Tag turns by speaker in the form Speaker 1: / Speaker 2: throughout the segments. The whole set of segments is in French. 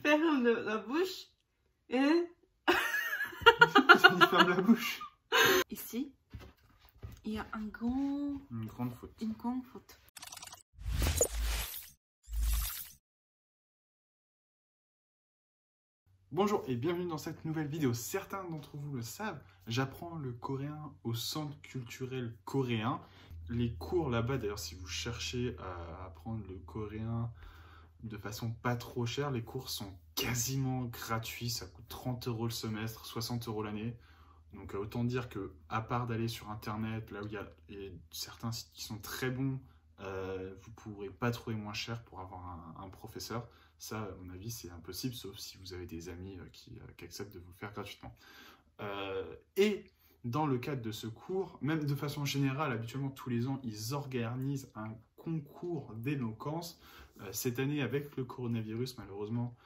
Speaker 1: Ferme la bouche et...
Speaker 2: Il ferme la bouche.
Speaker 1: Ici, il y a une
Speaker 2: grande faute.
Speaker 1: Une grande faute.
Speaker 2: Bonjour et bienvenue dans cette nouvelle vidéo. Certains d'entre vous le savent, j'apprends le coréen au centre culturel coréen. Les cours là-bas, d'ailleurs, si vous cherchez à apprendre le coréen de façon pas trop chère, les cours sont quasiment gratuits. Ça coûte 30 € le semestre, 60 € l'année. Donc autant dire que, à part d'aller sur internet, là où il y a certains sites qui sont très bons, vous ne pourrez pas trouver moins cher pour avoir un professeur. Ça, à mon avis, c'est impossible, sauf si vous avez des amis qui acceptent de vous le faire gratuitement. Et dans le cadre de ce cours, même de façon générale, habituellement tous les ans, ils organisent un concours d'éloquence. Cette année, avec le coronavirus, malheureusement,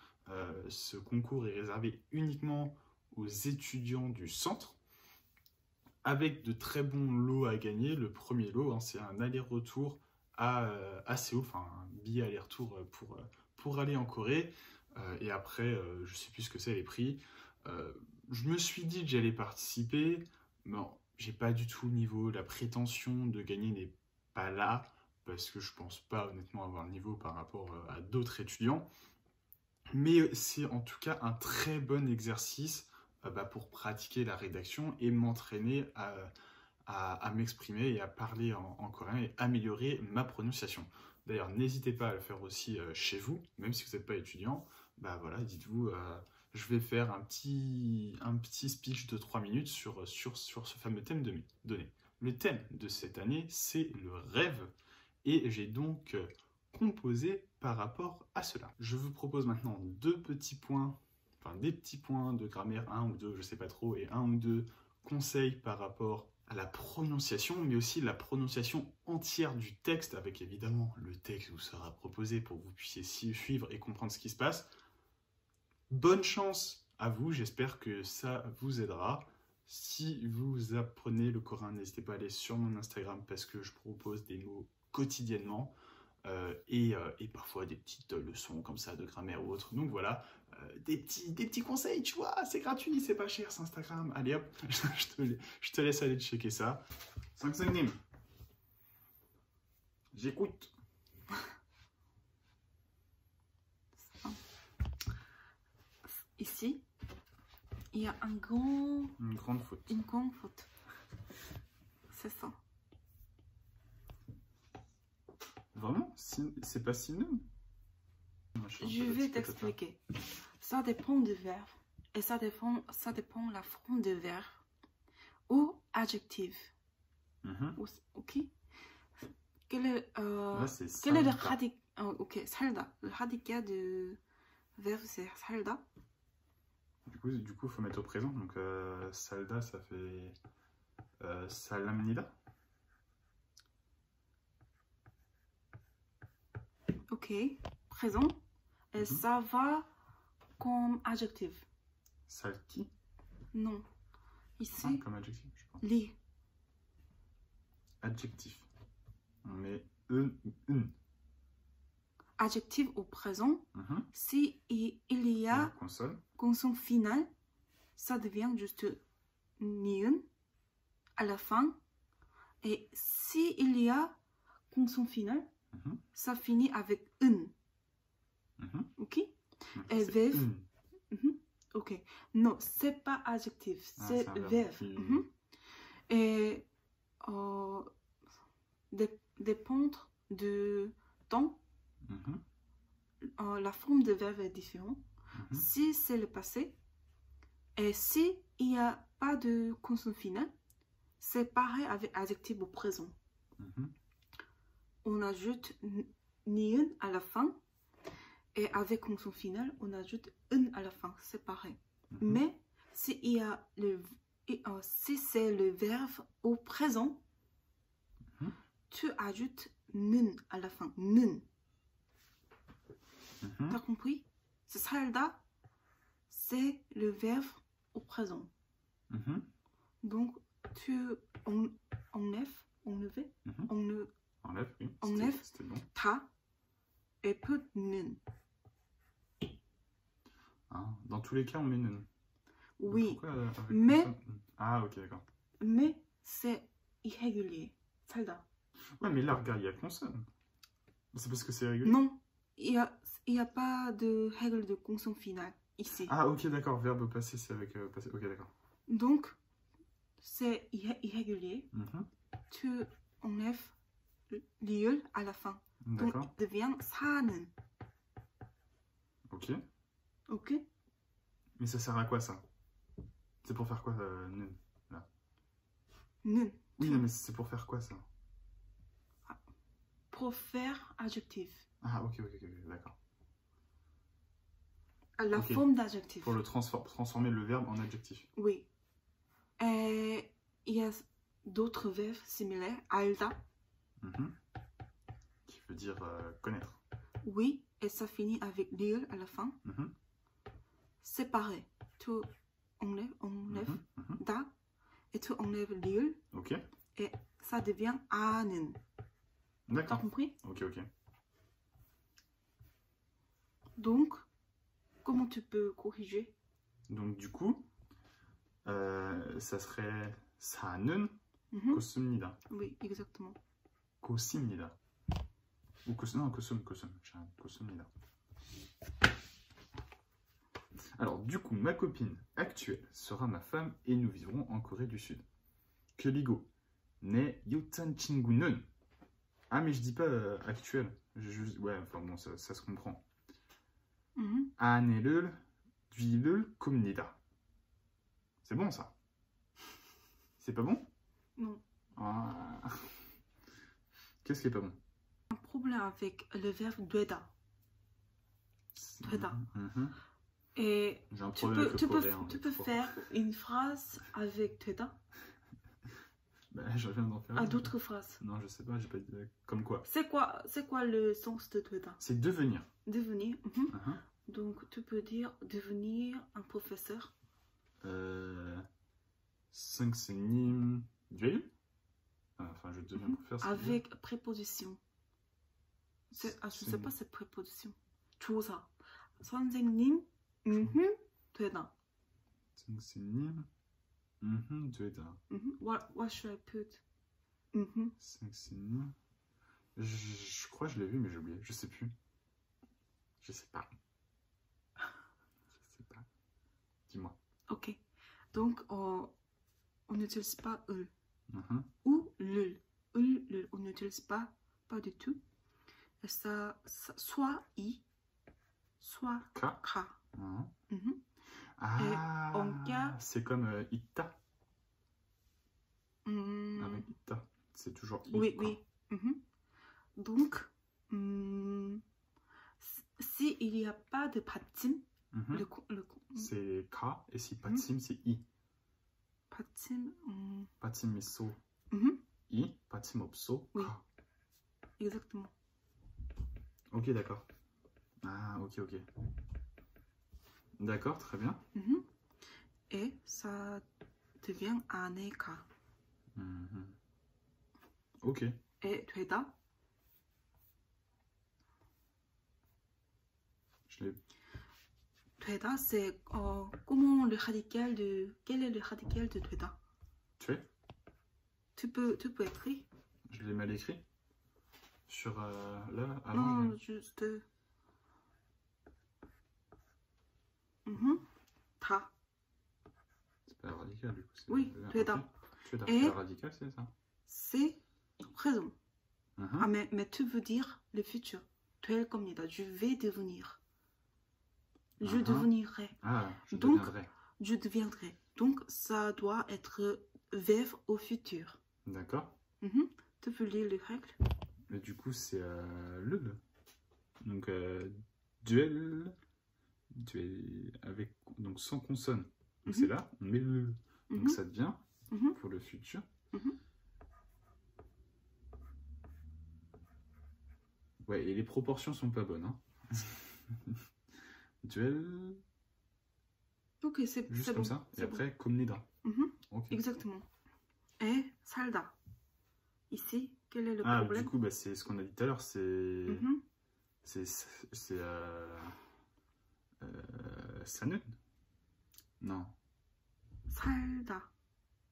Speaker 2: ce concours est réservé uniquement aux étudiants du centre, avec de très bons lots à gagner. Le premier lot, c'est un aller-retour à Séoul, enfin un billet aller-retour pour aller en Corée. Et après, je ne sais plus ce que c'est les prix. Je me suis dit que j'allais participer. Bon, j'ai pas du tout le niveau. La prétention de gagner n'est pas là, parce que je pense pas honnêtement avoir le niveau par rapport à d'autres étudiants. Mais c'est en tout cas un très bon exercice pour pratiquer la rédaction et m'entraîner à m'exprimer et à parler en coréen et améliorer ma prononciation. D'ailleurs, n'hésitez pas à le faire aussi chez vous, même si vous n'êtes pas étudiant. Voilà, dites-vous, je vais faire un petit speech de 3 minutes sur ce fameux thème donné. Le thème de cette année, c'est le rêve, et j'ai donc composé par rapport à cela. Je vous propose maintenant des petits points de grammaire, 1 ou 2, je ne sais pas trop, et 1 ou 2 conseils par rapport à la prononciation, mais aussi la prononciation entière du texte, avec évidemment le texte vous sera proposé pour que vous puissiez suivre et comprendre ce qui se passe. Bonne chance à vous, j'espère que ça vous aidera. Si vous apprenez le coréen, n'hésitez pas à aller sur mon Instagram parce que je propose des mots quotidiennement. Et parfois des petites leçons comme ça de grammaire ou autre. Donc voilà, des petits conseils, tu vois, c'est gratuit, c'est pas cher, c'est Instagram. Allez hop, je te laisse aller checker ça. 선생님, j'écoute.
Speaker 1: Ici, il y a une grande faute. Une grande faute. C'est ça.
Speaker 2: Vraiment? C'est pas synonyme?
Speaker 1: Je vais t'expliquer. Ça dépend du verbe. Et ça dépend la forme de verbe. Ou adjectif. Ok? Quel est le radical? Ok, 살다. Le radical du verbe, c'est 살다.
Speaker 2: Du coup, il faut mettre au présent. Donc, salda, ça fait salamnida.
Speaker 1: Ok, présent. Et ça va comme adjectif.
Speaker 2: Salki?
Speaker 1: Non. Ici.
Speaker 2: Comme adjectif, je pense.
Speaker 1: Li.
Speaker 2: Adjectif. On met un.
Speaker 1: Adjectif au présent. Si il y a consonne finale, ça devient juste niun à la fin. Et si il y a consonne finale, ça finit avec un. Ok? Et verbe. Ok. Non, c'est pas adjectif, c'est verbe. Et dépendre du temps, la forme de verbe est différente. Si c'est le passé, et si il n'y a pas de consonne finale, c'est pareil avec adjectif au présent. On ajoute niun à la fin, et avec consonne finale, on ajoute un à la fin. C'est pareil. Mais si c'est le verbe au présent, tu ajoutes nun à la fin. Nun. T'as compris? C'est 살다, c'est le verbe au présent. Donc, tu enlèves
Speaker 2: Enlève, oui.
Speaker 1: Enlève.
Speaker 2: C'était bon.
Speaker 1: Ta. Et put nun.
Speaker 2: Hein, dans tous les cas, on met nun.
Speaker 1: Oui.
Speaker 2: Pourquoi avec
Speaker 1: mais.
Speaker 2: consonne? Ah, ok, d'accord.
Speaker 1: Mais c'est irrégulier. 살다.
Speaker 2: Ouais, mais là, regarde, il y a consonne. C'est parce que c'est irrégulier?
Speaker 1: Non. Il y a pas de règle de consonne finale ici.
Speaker 2: Ah, ok, d'accord. Verbe passé, c'est avec passé. Ok, d'accord.
Speaker 1: Donc, c'est irrégulier. Tu enlèves l'iol à la fin. Donc, il devient 사는.
Speaker 2: Ok.
Speaker 1: Ok.
Speaker 2: Mais ça sert à quoi, ça? C'est pour faire quoi, nun, là?
Speaker 1: Nun.
Speaker 2: Oui, non, mais c'est pour faire quoi, ça?
Speaker 1: Pour faire adjectif.
Speaker 2: Ah, ok, d'accord.
Speaker 1: La forme d'adjectif.
Speaker 2: Pour le transformer le verbe en adjectif.
Speaker 1: Oui. Et il y a d'autres verbes similaires. 알다.
Speaker 2: Qui veut dire connaître.
Speaker 1: Oui, et ça finit avec l'iol à la fin. Séparer. Tu enlèves da et tu enlèves l'iol.
Speaker 2: Ok.
Speaker 1: Et ça devient 아는.
Speaker 2: D'accord.
Speaker 1: T'as compris?
Speaker 2: Ok.
Speaker 1: Donc, comment tu peux corriger?
Speaker 2: Donc, du coup, ça serait 사는 곶습니다.
Speaker 1: Oui, exactement.
Speaker 2: 곶습니다. Ou 곶습니다. Alors, du coup, ma copine actuelle sera ma femme et nous vivrons en Corée du Sud. 그리고 내 여자 친구는. Ah, mais je dis pas actuel. Ouais, enfin bon, ça se comprend. 아내를 둘 겁니다. C'est bon, ça? C'est pas bon?
Speaker 1: Non.
Speaker 2: Ah. Qu'est-ce qui est pas bon?
Speaker 1: Un problème avec le verbe 되다. 되다. Et tu peux faire une phrase avec 되다?
Speaker 2: Je viens d'en faire.
Speaker 1: D'autres phrases?
Speaker 2: Non, je sais pas, j'ai pas dit. Comme quoi?
Speaker 1: C'est quoi le sens de 되다?
Speaker 2: C'est devenir.
Speaker 1: Devenir. Donc, tu peux dire devenir un professeur.
Speaker 2: 선생님 될? Enfin, je deviens professeur.
Speaker 1: Avec préposition. Je ne sais pas cette préposition. 조사. 선생님 되다.
Speaker 2: 선생님 되다.
Speaker 1: What should I put?
Speaker 2: 선생님. Je crois que je l'ai vu, mais j'ai oublié. Je sais plus. Je sais pas. Dis-moi. Ok.
Speaker 1: Donc, on n'utilise pas ul. Ou lul. Lul, on n'utilise pas du tout. Et ça soit i, soit ka.
Speaker 2: Ah, c'est comme itta. Avec itta. C'est toujours i.
Speaker 1: Oui. Donc, s'il n'y a pas de 받침,
Speaker 2: c'est ka, et si 받침, c'est i.
Speaker 1: 받침,
Speaker 2: 받침 있어. I, 받침 없어.
Speaker 1: Oui.
Speaker 2: ka.
Speaker 1: Exactement.
Speaker 2: Ok, d'accord. Ah, ok. D'accord, très bien.
Speaker 1: Et ça devient 아내가.
Speaker 2: Ok.
Speaker 1: Et 되다. 되다, c'est comment le radical de... Quel est le radical de 되다?
Speaker 2: Tu es?
Speaker 1: Tu peux écrire?
Speaker 2: Je l'ai mal écrit. Sur là, avant.
Speaker 1: Non, juste... 다.
Speaker 2: C'est pas radical du coup.
Speaker 1: Oui, 되다.
Speaker 2: Okay. Et radical, c'est ça?
Speaker 1: C'est présent. Ah, mais tu veux dire le futur. 될 겁니다. Je vais devenir. Je devenirai.
Speaker 2: Ah, je
Speaker 1: Donc,
Speaker 2: deviendrai.
Speaker 1: Je deviendrai. Donc, ça doit être verbe au futur.
Speaker 2: D'accord.
Speaker 1: Tu peux lire les règles?
Speaker 2: Mais du coup, c'est le. Donc, duel avec, donc sans consonne. Donc, c'est là, on met le. Donc, ça devient, pour le futur. Ouais, et les proportions sont pas bonnes. Hein. Duel.
Speaker 1: Ok, c'est
Speaker 2: juste comme
Speaker 1: bon,
Speaker 2: ça. Et après, 겁니다.
Speaker 1: Okay. Exactement. Et 살다. Ici, Quel est le
Speaker 2: Ah,
Speaker 1: problème?
Speaker 2: du coup, bah, c'est ce qu'on a dit tout à l'heure, c'est... 사는? Non.
Speaker 1: 살다.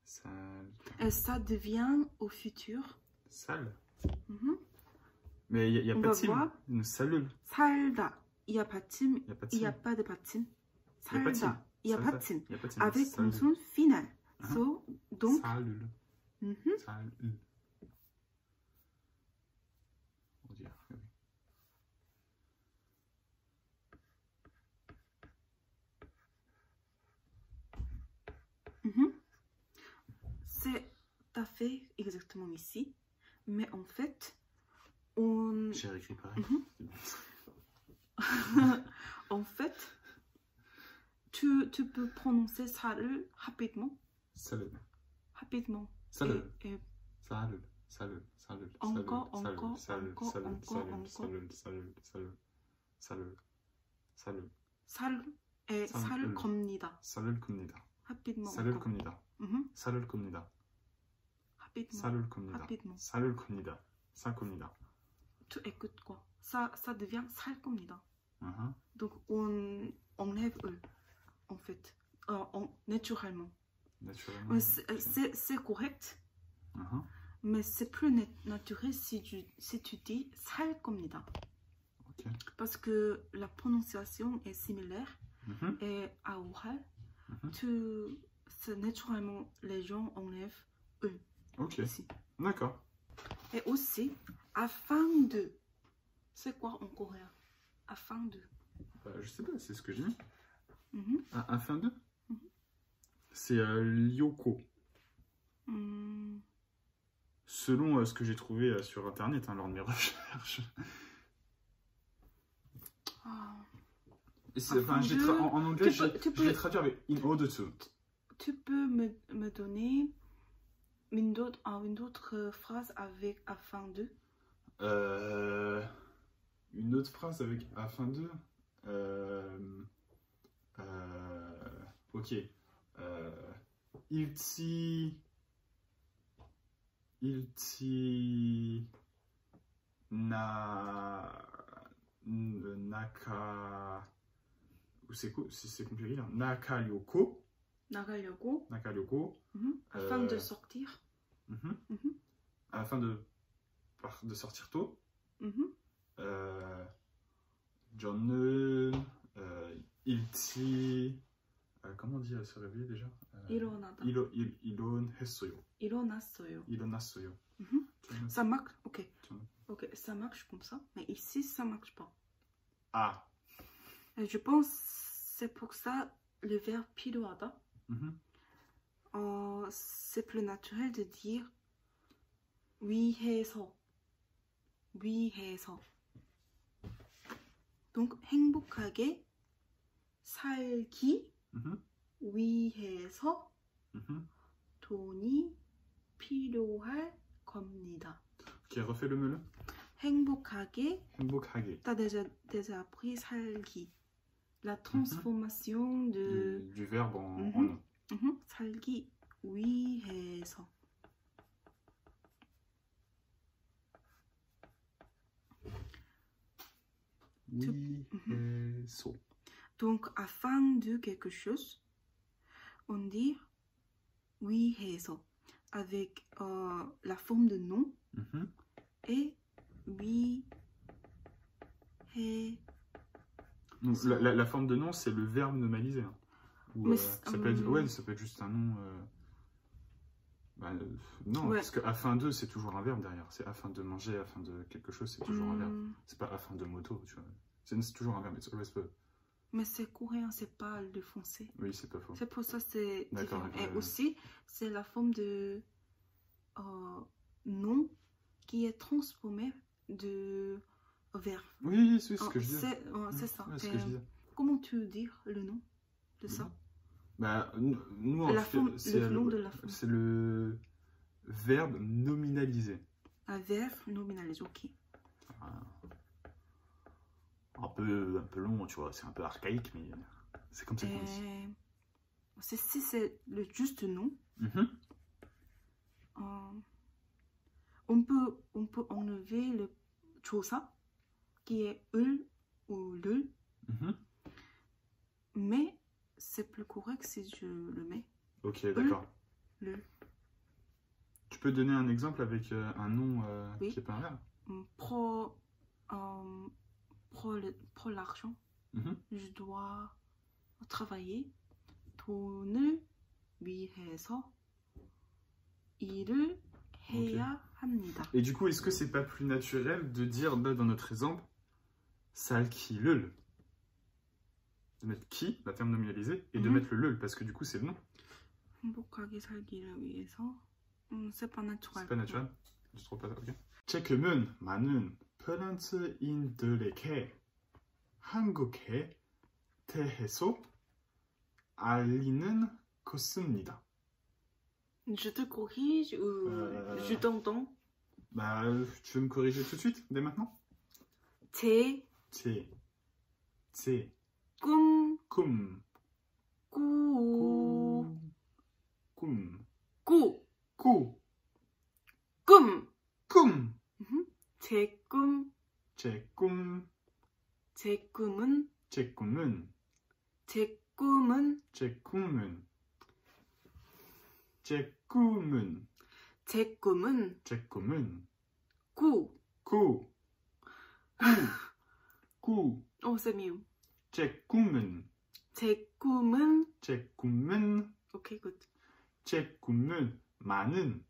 Speaker 2: Salda.
Speaker 1: Et ça devient au futur.
Speaker 2: Sale.
Speaker 1: Mhm.
Speaker 2: Mais il n'y a
Speaker 1: On
Speaker 2: pas
Speaker 1: va
Speaker 2: de tim.
Speaker 1: voir.
Speaker 2: Une salule.
Speaker 1: 살다. Il n'y a pas de tim.
Speaker 2: Il n'y a pas de
Speaker 1: Il n'y a
Speaker 2: tim.
Speaker 1: pas de patim.
Speaker 2: Il n'y a pas de tim.
Speaker 1: 살다. Il n'y a pas de tim.
Speaker 2: Il y a pas de tim.
Speaker 1: Avec
Speaker 2: Salule.
Speaker 1: consonne finale.
Speaker 2: Hein?
Speaker 1: So, donc,
Speaker 2: Salule.
Speaker 1: mhm.
Speaker 2: Salule. On dirait, oui.
Speaker 1: Mhm. C'est à fait exactement ici. Mais en fait, on...
Speaker 2: J'ai réécrit pareil.
Speaker 1: En fait, tu peux prononcer salul rapidement.
Speaker 2: Salule.
Speaker 1: Rapidement.
Speaker 2: Salule.
Speaker 1: Et
Speaker 2: Salule. Salule. Salule.
Speaker 1: encore,
Speaker 2: salule,
Speaker 1: encore,
Speaker 2: salule,
Speaker 1: encore,
Speaker 2: salule,
Speaker 1: encore,
Speaker 2: salule,
Speaker 1: encore.
Speaker 2: salule, salule, salule, salule, salule.
Speaker 1: 살, 에,
Speaker 2: 살,
Speaker 1: 살 겁니다.
Speaker 2: 살을 겁니다.
Speaker 1: rapidement.
Speaker 2: 살을
Speaker 1: encore.
Speaker 2: 겁니다.
Speaker 1: Mhm.
Speaker 2: 살을 겁니다.
Speaker 1: Rapidement.
Speaker 2: 살을 겁니다.
Speaker 1: Rapidement.
Speaker 2: 살을 겁니다. 살 겁니다.
Speaker 1: Tu écoutes quoi? Ça devient 살 겁니다.
Speaker 2: Uh-huh.
Speaker 1: Donc on enlève eux, en fait, naturellement.
Speaker 2: Naturellement.
Speaker 1: C'est correct,
Speaker 2: Uh-huh.
Speaker 1: mais c'est plus naturel si tu dis 살 겁니다.
Speaker 2: Ok.
Speaker 1: Parce que la prononciation est similaire
Speaker 2: Mhm.
Speaker 1: et à oral,
Speaker 2: Mhm.
Speaker 1: c'est naturellement les gens enlèvent eux
Speaker 2: Ok.
Speaker 1: ici.
Speaker 2: D'accord.
Speaker 1: Et aussi, afin de. C'est quoi en coréen? Afin de.
Speaker 2: Je sais pas, c'est ce que j'ai mis.
Speaker 1: Mhm.
Speaker 2: Afin de.
Speaker 1: Mhm.
Speaker 2: C'est Lyoko.
Speaker 1: Hmm.
Speaker 2: Selon ce que j'ai trouvé sur internet lors de mes recherches.
Speaker 1: Ah.
Speaker 2: Enfin, en anglais, je vais traduire avec in order to.
Speaker 1: Tu peux me donner une autre phrase avec afin de?
Speaker 2: Une autre phrase avec afin de. Ok. Ilti naka. C'est compliqué. Hein. Nakaryoko.
Speaker 1: 나가려고. Afin de sortir.
Speaker 2: Afin de sortir tôt. 저는 일찍 comment on dit se réveiller déjà?
Speaker 1: 일어나다.
Speaker 2: 일어났어요.
Speaker 1: 일어났어요. Ça marche, ok. Ok, ça marche comme ça, mais ici ça marche pas.
Speaker 2: Ah.
Speaker 1: Et je pense c'est pour ça le verbe 필요하다. C'est plus naturel de dire 위해서. Donc 행복하게 살기 위해서 돈이 필요할 겁니다.
Speaker 2: Ok, refais le mot.
Speaker 1: 행복하게.
Speaker 2: 행복하게.
Speaker 1: T'as déjà appris 살기. La transformation
Speaker 2: du verbe en nom.
Speaker 1: 살기 위해서.
Speaker 2: 위해서.
Speaker 1: Donc, afin de quelque chose, on dit 위해서 avec la forme de nom et 위해.
Speaker 2: Donc, la forme de nom, c'est le verbe nominalisé. Hein. Ou, ça peut être, ouais, ça peut être juste un nom. Non, ouais. Parce que afin de, c'est toujours un verbe derrière. C'est afin de manger, afin de quelque chose, c'est toujours un verbe. C'est pas afin de moto, tu vois. C'est toujours un verbe.
Speaker 1: Mais c'est coréen, c'est pas le français.
Speaker 2: Oui, c'est pas faux.
Speaker 1: C'est pour ça c'est différent. Et
Speaker 2: ouais.
Speaker 1: aussi, c'est la forme de nom qui est transformé de verbe.
Speaker 2: Oui, c'est ce que je disais.
Speaker 1: C'est ça.
Speaker 2: Ouais, ce que je disais.
Speaker 1: Comment tu veux dire le nom de ça?
Speaker 2: Bah, nous, en fait, c'est le verbe nominalisé.
Speaker 1: Un verbe nominalisé, ok.
Speaker 2: Un peu long, tu vois, c'est un peu archaïque, mais c'est comme ça qu'on dit.
Speaker 1: Si c'est le juste nom, On peut enlever le 조사 qui est 을 ou le. Mais c'est plus correct si je le mets.
Speaker 2: Ok, d'accord.
Speaker 1: Le.
Speaker 2: Tu peux donner un exemple avec un nom
Speaker 1: oui.
Speaker 2: qui est pas un verbe?
Speaker 1: Pour l'argent, je dois travailler. 돈을 위해서 일을 해야 합니다.
Speaker 2: Et du coup, est-ce que c'est pas plus naturel de dire là, dans notre exemple, 살기를, de mettre qui, la terme nominalisé, et de mettre le parce que du coup c'est le nom.
Speaker 1: 행복하게 살기를 위해서. C'est pas naturel.
Speaker 2: C'est pas naturel. Je trouve pas. Ok. 최근은 많은 프랑스인들에게 한국에 대해서 알리는 것입니다.
Speaker 1: Je te corrige ou je t'entends?
Speaker 2: Bah, tu veux me corriger tout de suite, dès maintenant?
Speaker 1: 제 꿈
Speaker 2: 꿈
Speaker 1: 제 꿈은 Oh, c'est mieux.
Speaker 2: 제 꿈은
Speaker 1: Ok, good.
Speaker 2: 제 꿈은 많은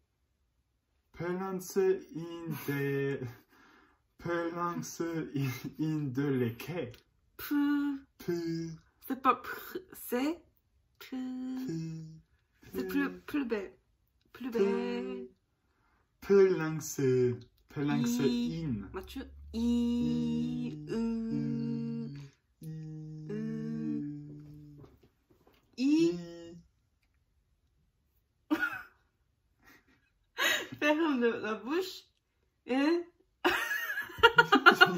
Speaker 2: 프랑스인들에게
Speaker 1: c'est pas c'est plus belle.
Speaker 2: 프랑스인
Speaker 1: 맞죠? Ferme la bouche et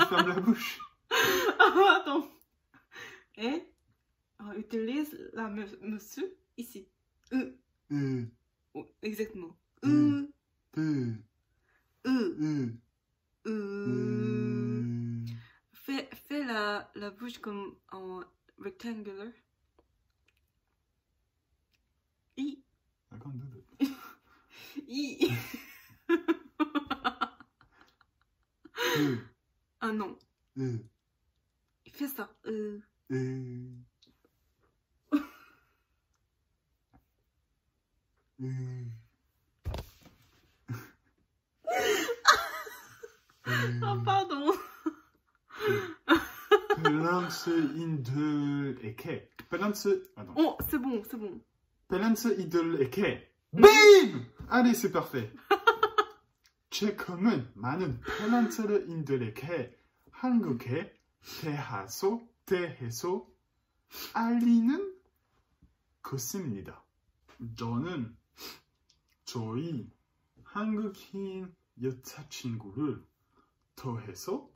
Speaker 2: ferme la bouche.
Speaker 1: Attends. Et utilise la monsieur ici. Exactement. Fais la bouche comme en rectangular. I. I. Ah non. Fais ça. Ah pardon.
Speaker 2: 프랑스인들에게
Speaker 1: Oh, c'est bon, c'est bon.
Speaker 2: 프랑스인들에게 BIM! Allez, c'est parfait. 최근은 많은 프랑스인들에게 한국에 대해서 알리는 것입니다. 저는 저희 한국인 여자친구를 통해서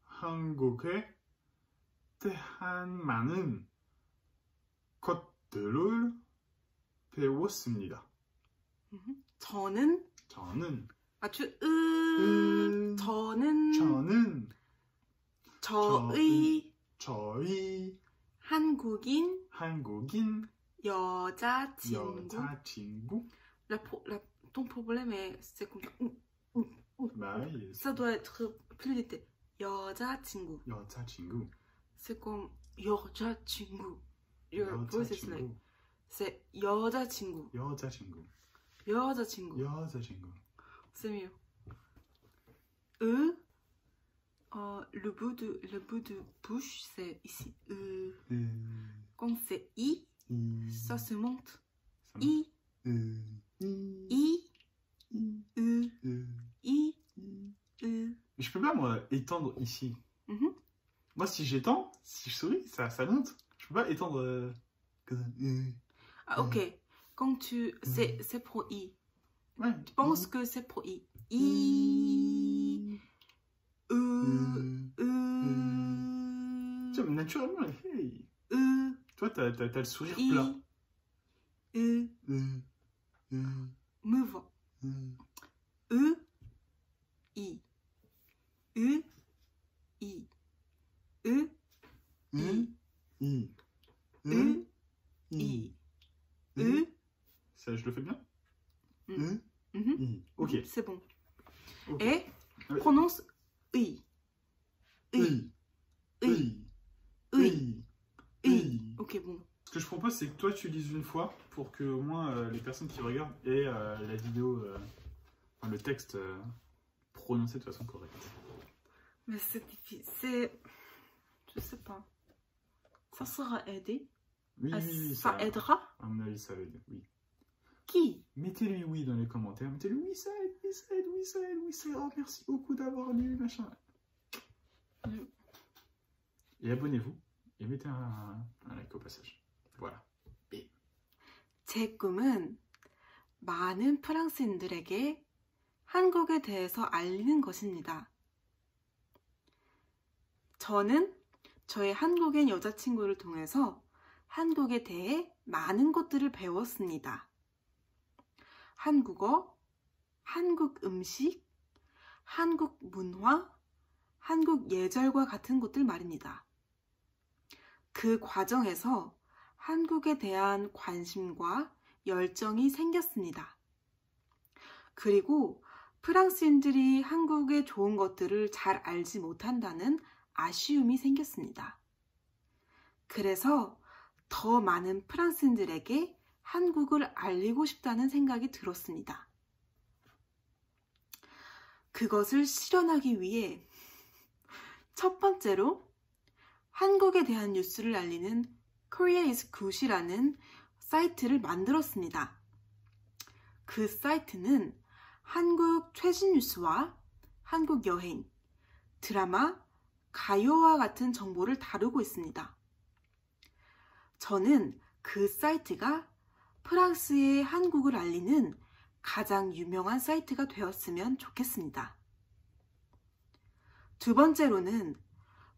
Speaker 2: 한국에 대한 많은 것들을 배웠습니다.
Speaker 1: 저는 맞죠? 저희 한국인 여자친구. Ton problème c'est comme ça. Ça doit être plus vite. 여자친구. C'est comme 여자친구. Your voice is like. C'est 여자친구. C'est mieux. Le bout de bouche, c'est ici. Quand c'est I, ça se monte. I.
Speaker 2: Je peux pas, moi, étendre ici. Moi, si j'étends, si je souris, ça monte. Je peux pas étendre...
Speaker 1: Ah, ok. Quand tu... C'est pour I.
Speaker 2: Ouais.
Speaker 1: Je pense que c'est pour I.
Speaker 2: Naturellement, hey. Toi, t'as le sourire plat.
Speaker 1: Me et prononce 의. Ok, bon.
Speaker 2: Ce que je propose, c'est que toi, tu lises une fois pour que au moins les personnes qui regardent aient la vidéo, le texte prononcé de façon correcte.
Speaker 1: Mais c'est difficile. Je sais pas. Ça sera aidé?
Speaker 2: Oui,
Speaker 1: ça aidera?
Speaker 2: À mon avis, ça va aider, oui.
Speaker 1: Qui?
Speaker 2: Mettez-lui oui dans les commentaires. Mettez-lui oui, ça aide, oui, ça aide, oui, ça aide, oui, ça aide. Oh, merci beaucoup d'avoir lu, machin. Et abonnez-vous et mettez un like au passage. Voilà.
Speaker 1: 제 꿈은 많은 프랑스인들에게 한국에 대해서 알리는 것입니다. 저는 저의 한국인 여자친구를 통해서 한국에 대해 많은 것들을 배웠습니다. 한국어, 한국 음식, 한국 문화, 한국 예절과 같은 것들 말입니다. 그 과정에서 한국에 대한 관심과 열정이 생겼습니다. 그리고 프랑스인들이 한국의 좋은 것들을 잘 알지 못한다는 아쉬움이 생겼습니다. 그래서 더 많은 프랑스인들에게 한국을 알리고 싶다는 생각이 들었습니다. 그것을 실현하기 위해 첫 번째로 한국에 대한 뉴스를 알리는 Korea is Good이라는 사이트를 만들었습니다. 그 사이트는 한국 최신 뉴스와 한국 여행, 드라마, 가요와 같은 정보를 다루고 있습니다. 저는 그 사이트가 프랑스의 한국을 알리는 가장 유명한 사이트가 되었으면 좋겠습니다. 두 번째로는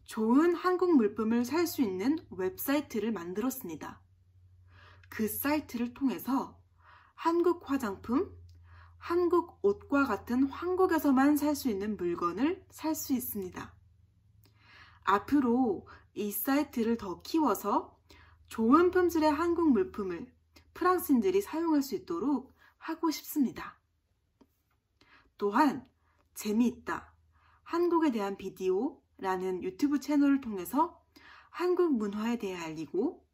Speaker 1: 좋은 한국 물품을 살 수 있는 웹사이트를 만들었습니다. 그 사이트를 통해서 한국 화장품, 한국 옷과 같은 한국에서만 살 수 있는 물건을 살 수 있습니다. 앞으로 이 사이트를 더 키워서 좋은 품질의 한국 물품을 프랑스인들이 사용할 수 있도록 하고 싶습니다. 또한 재미있다, 한국에 대한 비디오라는 유튜브 채널을 통해서 한국 문화에 대해 알리고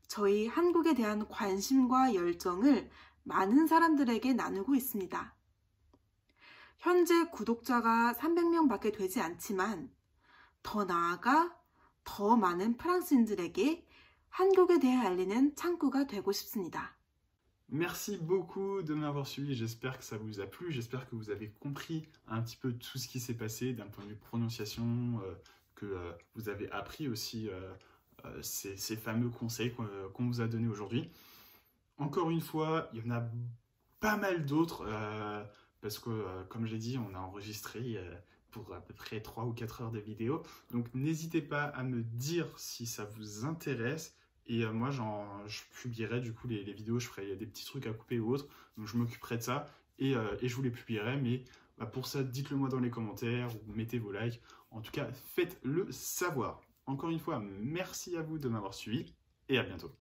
Speaker 1: 저희 한국에 대한 관심과 열정을 많은 사람들에게 나누고 있습니다. 현재 구독자가 300명밖에 되지 않지만 더 나아가 더 많은 프랑스인들에게 한국에 대해 알리는 창구가 되고 싶습니다.
Speaker 2: Merci beaucoup de m'avoir suivi, j'espère que ça vous a plu, j'espère que vous avez compris un petit peu tout ce qui s'est passé d'un point de vue prononciation, que vous avez appris aussi ces fameux conseils qu'on vous a donnés aujourd'hui. Encore une fois, il y en a pas mal d'autres, parce que comme je l'ai dit, on a enregistré pour à peu près 3 ou 4 heures de vidéo, donc n'hésitez pas à me dire si ça vous intéresse. Et moi, je publierai du coup les vidéos, je ferai des petits trucs à couper ou autre, donc je m'occuperai de ça et je vous les publierai. Mais pour ça, dites-le moi dans les commentaires ou mettez vos likes. En tout cas, faites-le savoir. Encore une fois, merci à vous de m'avoir suivi et à bientôt.